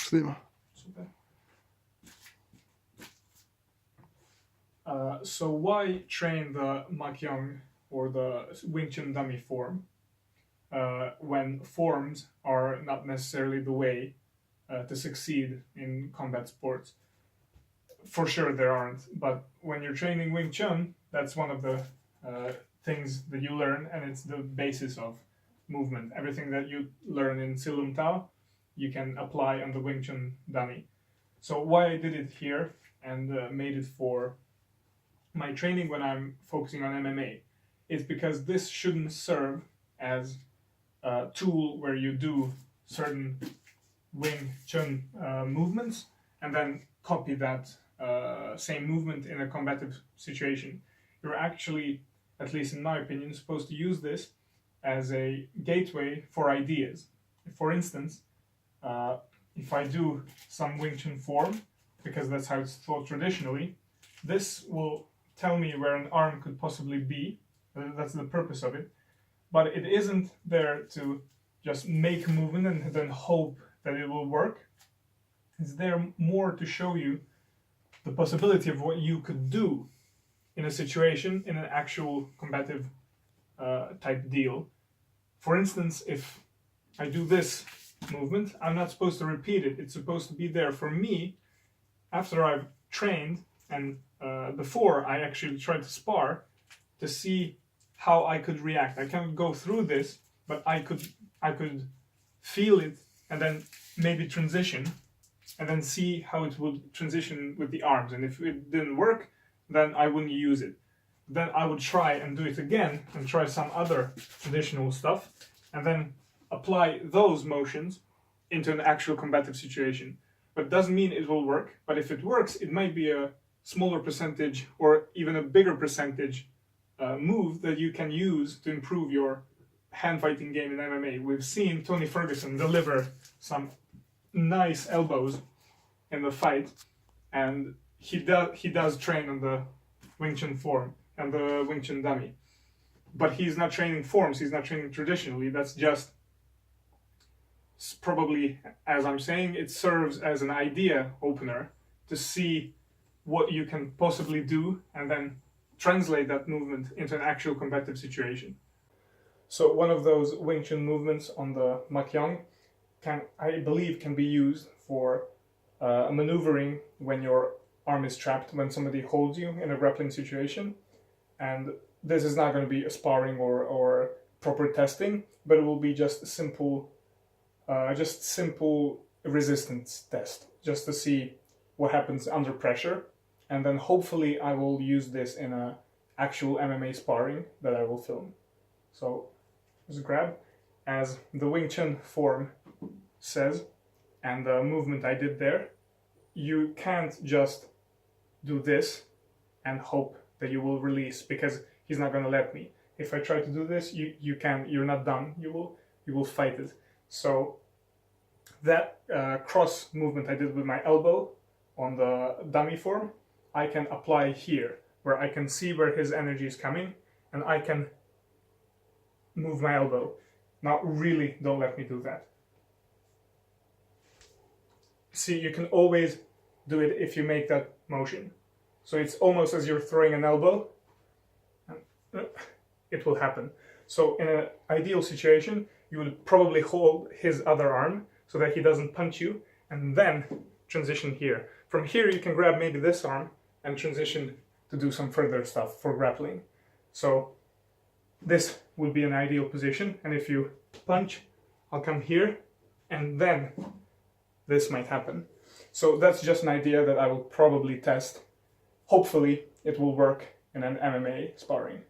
Štima. Super. So why train the Makyong or the Wing Chun dummy form when forms are not necessarily the way to succeed in combat sports? For sure there aren't, but when you're training Wing Chun, that's one of the things that you learn, and it's the basis of movement. Everything that you learn in Silum Tao, you can apply on the Wing Chun dummy. So why I did it here and made it for my training when I'm focusing on MMA is because this shouldn't serve as a tool where you do certain Wing Chun movements and then copy that same movement in a combative situation. You're actually, at least in my opinion, supposed to use this as a gateway for ideas. For instance, if I do some Wing Chun form, because that's how it's taught traditionally, this will tell me where an arm could possibly be. That's the purpose of it. But it isn't there to just make a movement and then hope that it will work. It's there more to show you the possibility of what you could do in a situation, in an actual combative type deal. For instance, if I do this movement, I'm not supposed to repeat it. It's supposed to be there for me after I've trained and before I actually tried to spar to see how I could react. I can't go through this, but I could feel it and then maybe transition and then see how it would transition with the arms. And if it didn't work, then I wouldn't use it. Then I would try and do it again and try some other traditional stuff and then apply those motions into an actual combative situation. But it doesn't mean it will work. But if it works, it might be a smaller percentage or even a bigger percentage move that you can use to improve your hand fighting game in MMA. We've seen Tony Ferguson deliver some nice elbows in the fight, and he does train on the Wing Chun form and the Wing Chun dummy. But he's not training forms, he's not training traditionally. That's just probably, as I'm saying, it serves as an idea opener to see what you can possibly do and then translate that movement into an actual combative situation. So one of those Wing Chun movements on the Makyong I believe can be used for maneuvering when your arm is trapped, when somebody holds you in a grappling situation. And this is not going to be a sparring or proper testing, but it will be just a simple resistance test, just to see what happens under pressure. And then hopefully I will use this in an actual MMA sparring that I will film. So just grab, as the Wing Chun form says, and the movement I did there, you can't just do this and hope that you will release, because he's not going to let me. If I try to do this, you're not done. You will fight it. So that cross movement I did with my elbow on the dummy form, I can apply here, where I can see where his energy is coming, and I can move my elbow. Now really don't let me do that. See, you can always do it if you make that motion. So it's almost as you're throwing an elbow, and it will happen. So in an ideal situation, you would probably hold his other arm so that he doesn't punch you, and then transition here. From here you can grab maybe this arm and transition to do some further stuff for grappling. So this would be an ideal position, and if you punch, I'll come here, and then this might happen. So that's just an idea that I will probably test. Hopefully it will work in an MMA sparring.